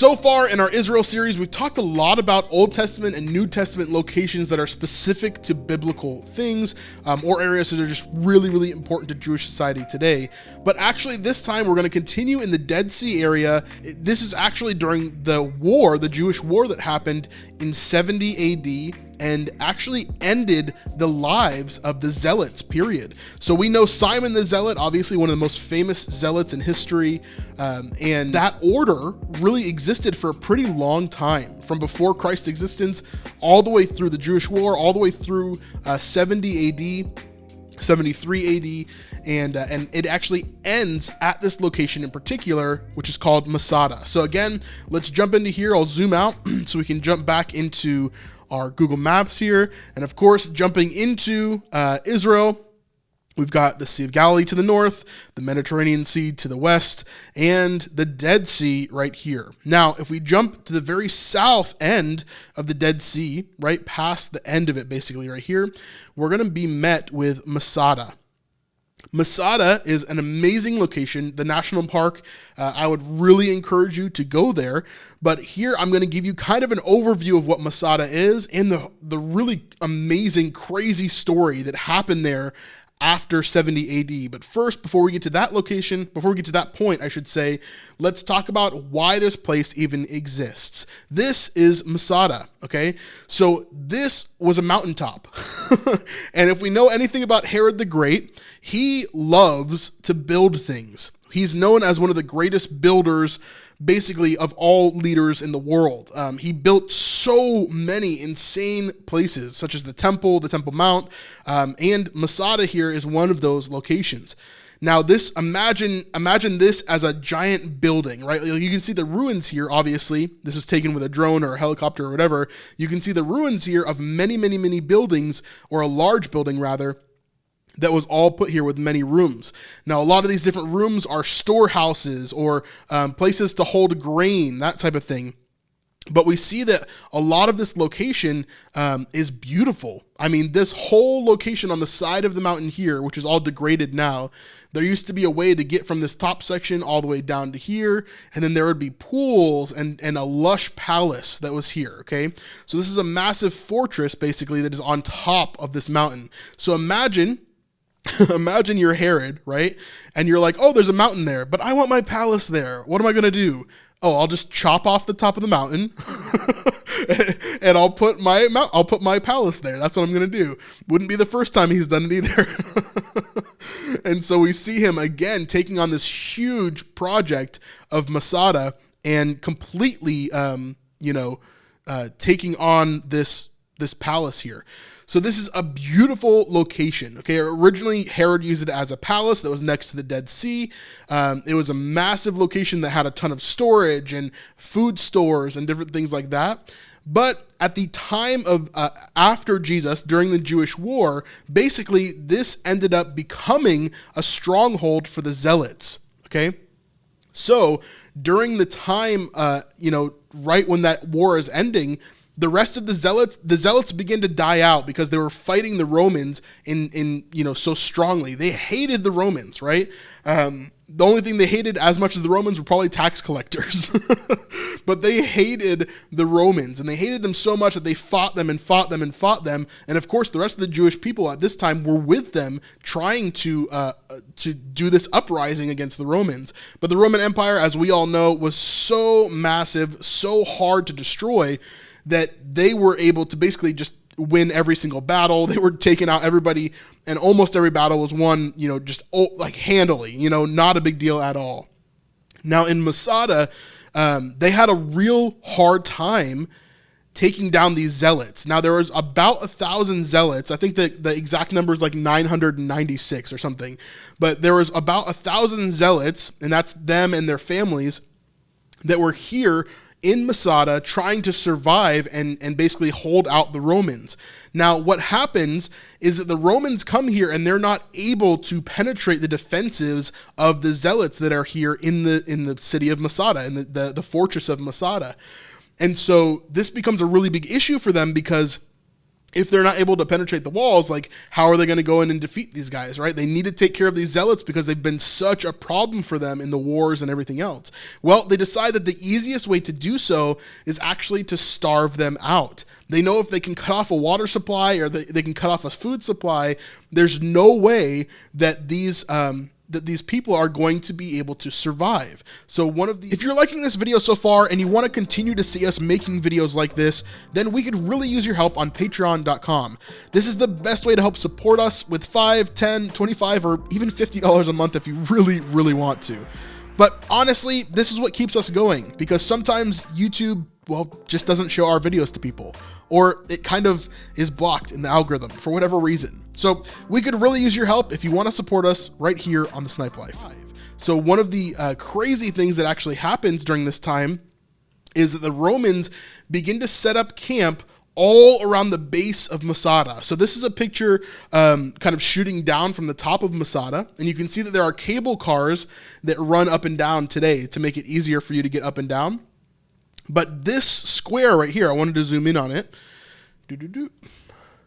So far in our Israel series, we've talked a lot about Old Testament and New Testament locations that are specific to biblical things or areas that are just really, really important to Jewish society today. But actually this time we're going to continue in the Dead Sea area. This is actually during the war, the Jewish war that happened in 70 AD and actually ended the lives of the Zealots, period. So we know Simon the Zealot, obviously one of the most famous Zealots in history, and that order really existed for a pretty long time, from before Christ's existence, all the way through the Jewish war, all the way through 70 AD, 73 AD, and it actually ends at this location in particular, which is called Masada. So again, let's jump into here. I'll zoom out so we can jump back into our Google Maps here. And of course, jumping into Israel, we've got the Sea of Galilee to the north, the Mediterranean Sea to the west, and the Dead Sea right here. Now, if we jump to the very south end of the Dead Sea, right past the end of it, basically right here, we're going to be met with Masada. Masada is an amazing location, the national park. I would really encourage you to go there. But here I'm going to give you kind of an overview of what Masada is and the really amazing, crazy story that happened there after 70 AD. But first, before we get to that location, before we get to that point, I should say, let's talk about why this place even exists. This is Masada, okay? So this was a mountaintop. And if we know anything about Herod the Great, he loves to build things. He's known as one of the greatest builders, basically, of all leaders in the world. He built so many insane places, such as the Temple Mount, and Masada here is one of those locations. Now, this imagine this as a giant building, right? You can see the ruins here, obviously. This is taken with a drone or a helicopter or whatever. You can see the ruins here of many, many, many buildings, or a large building, rather, that was all put here with many rooms. Now, a lot of these different rooms are storehouses or places to hold grain, that type of thing. But we see that a lot of this location is beautiful. I mean, this whole location on the side of the mountain here, which is all degraded now, there used to be a way to get from this top section all the way down to here, and then there would be pools and a lush palace that was here, okay? So this is a massive fortress, basically, that is on top of this mountain. So imagine you're Herod, right? And you're like, oh, there's a mountain there, but I want my palace there. What am I going to do? Oh, I'll just chop off the top of the mountain and I'll put my palace there. That's what I'm going to do. Wouldn't be the first time he's done it either. And so we see him again taking on this huge project of Masada and completely, taking on this palace here. So this is a beautiful location, okay? Originally, Herod used it as a palace that was next to the Dead Sea. It was a massive location that had a ton of storage and food stores and different things like that. But at the time of after Jesus, during the Jewish war, basically this ended up becoming a stronghold for the Zealots, okay? So during the time, right when that war is ending, the rest of the Zealots begin to die out because they were fighting the Romans so strongly. They hated the Romans, right? The only thing they hated as much as the Romans were probably tax collectors. But they hated the Romans, and they hated them so much that they fought them and fought them and fought them. And of course, the rest of the Jewish people at this time were with them, trying to do this uprising against the Romans. But the Roman Empire, as we all know, was so massive, so hard to destroy, that they were able to basically just win every single battle. They were taking out everybody, and almost every battle was won, just like handily, not a big deal at all. Now in Masada, they had a real hard time taking down these Zealots. Now there was about 1,000 Zealots. I think that the exact number is like 996 or something, but there was about 1,000 Zealots, and that's them and their families, that were here in Masada trying to survive and basically hold out the Romans. Now, what happens is that the Romans come here and they're not able to penetrate the defensives of the Zealots that are here in the city of Masada, in the fortress of Masada. And so this becomes a really big issue for them because if they're not able to penetrate the walls, like how are they going to go in and defeat these guys, right? They need to take care of these zealots because they've been such a problem for them in the wars and everything else. Well, they decide that the easiest way to do so is actually to starve them out. They know if they can cut off a water supply or they can cut off a food supply, there's no way that these people are going to be able to survive. So if you're liking this video so far and you want to continue to see us making videos like this, then we could really use your help on patreon.com. This is the best way to help support us with $5, $10, $25, or even $50 a month if you really, really want to. But honestly, this is what keeps us going, because sometimes YouTube, well, just doesn't show our videos to people, or it kind of is blocked in the algorithm for whatever reason. So we could really use your help if you want to support us right here on the Snipe Life. So one of the crazy things that actually happens during this time is that the Romans begin to set up camp all around the base of Masada. So this is a picture kind of shooting down from the top of Masada, and you can see that there are cable cars that run up and down today to make it easier for you to get up and down. But this square right here, I wanted to zoom in on it.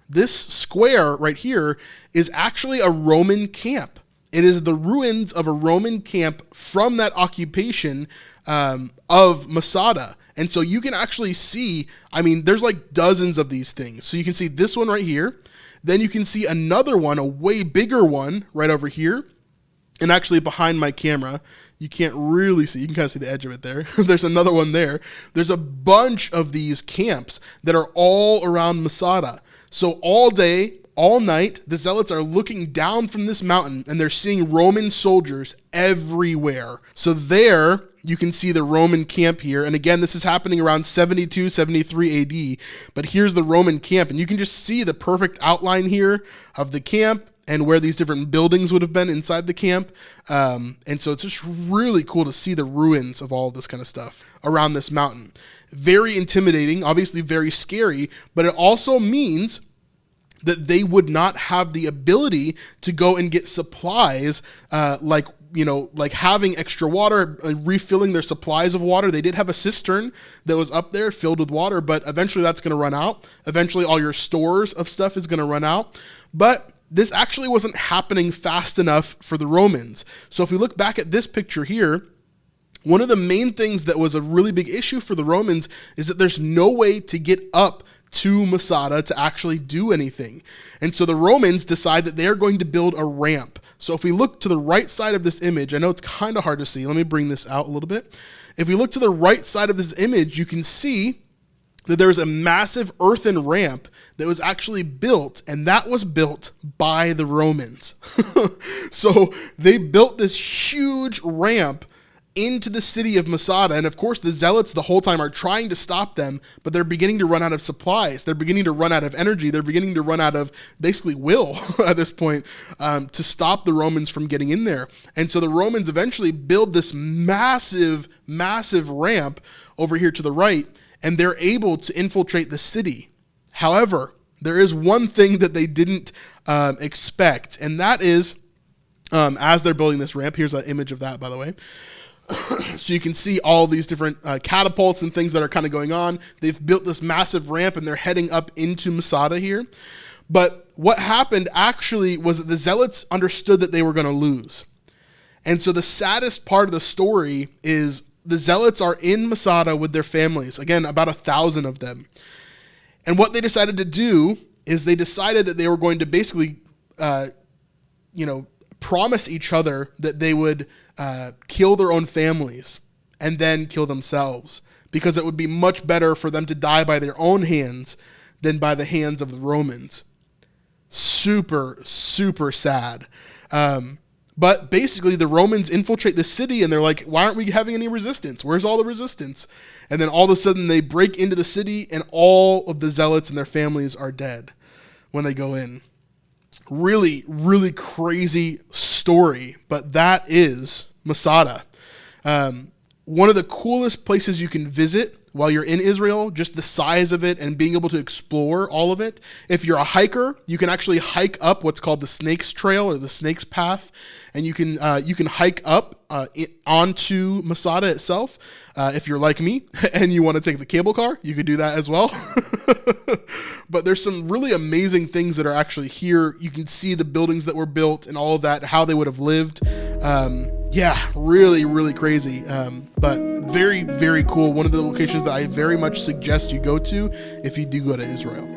This square right here is actually a Roman camp. It is the ruins of a Roman camp from that occupation of Masada. And so you can actually see, I mean, there's like dozens of these things. So you can see this one right here. Then you can see another one, a way bigger one right over here. And actually behind my camera, you can't really see, you can kind of see the edge of it there. There's another one there. There's a bunch of these camps that are all around Masada. So all day, all night, the Zealots are looking down from this mountain and they're seeing Roman soldiers everywhere. So there you can see the Roman camp here. And again, this is happening around 72, 73 AD. But here's the Roman camp, and you can just see the perfect outline here of the camp and where these different buildings would have been inside the camp. And so it's just really cool to see the ruins of all of this kind of stuff around this mountain. Very intimidating, obviously very scary, but it also means that they would not have the ability to go and get supplies like having extra water, refilling their supplies of water. They did have a cistern that was up there filled with water, but eventually that's going to run out. Eventually all your stores of stuff is going to run out. But this actually wasn't happening fast enough for the Romans. So if we look back at this picture here, one of the main things that was a really big issue for the Romans is that there's no way to get up to Masada to actually do anything. And so the Romans decide that they're going to build a ramp. So if we look to the right side of this image, I know it's kind of hard to see. Let me bring this out a little bit. If we look to the right side of this image, you can see that there's a massive earthen ramp that was actually built, and that was built by the Romans. So they built this huge ramp into the city of Masada, and of course the Zealots the whole time are trying to stop them, but they're beginning to run out of supplies. They're beginning to run out of energy. They're beginning to run out of basically will at this point to stop the Romans from getting in there. And so the Romans eventually build this massive, massive ramp over here to the right, and they're able to infiltrate the city. However, there is one thing that they didn't expect, and that is, as they're building this ramp, here's an image of that, by the way. So you can see all these different catapults and things that are kind of going on. They've built this massive ramp, and they're heading up into Masada here. But what happened actually was that the Zealots understood that they were going to lose. And so the saddest part of the story is the Zealots are in Masada with their families. Again, about 1,000 of them. And what they decided to do is they decided that they were going to basically, promise each other that they would kill their own families and then kill themselves, because it would be much better for them to die by their own hands than by the hands of the Romans. Super, super sad. But basically the Romans infiltrate the city, and they're like, why aren't we having any resistance? Where's all the resistance? And then all of a sudden they break into the city, and all of the Zealots and their families are dead when they go in. Really, really crazy story, but that is Masada. One of the coolest places you can visit while you're in Israel, just the size of it and being able to explore all of it. If you're a hiker, you can actually hike up what's called the Snake's Trail or the Snake's Path, and you can hike up onto Masada itself. If you're like me and you want to take the cable car, you could do that as well. But there's some really amazing things that are actually here. You can see the buildings that were built and all of that, how they would have lived. Yeah, really, really crazy. But very, very cool. One of the locations that I very much suggest you go to if you do go to Israel.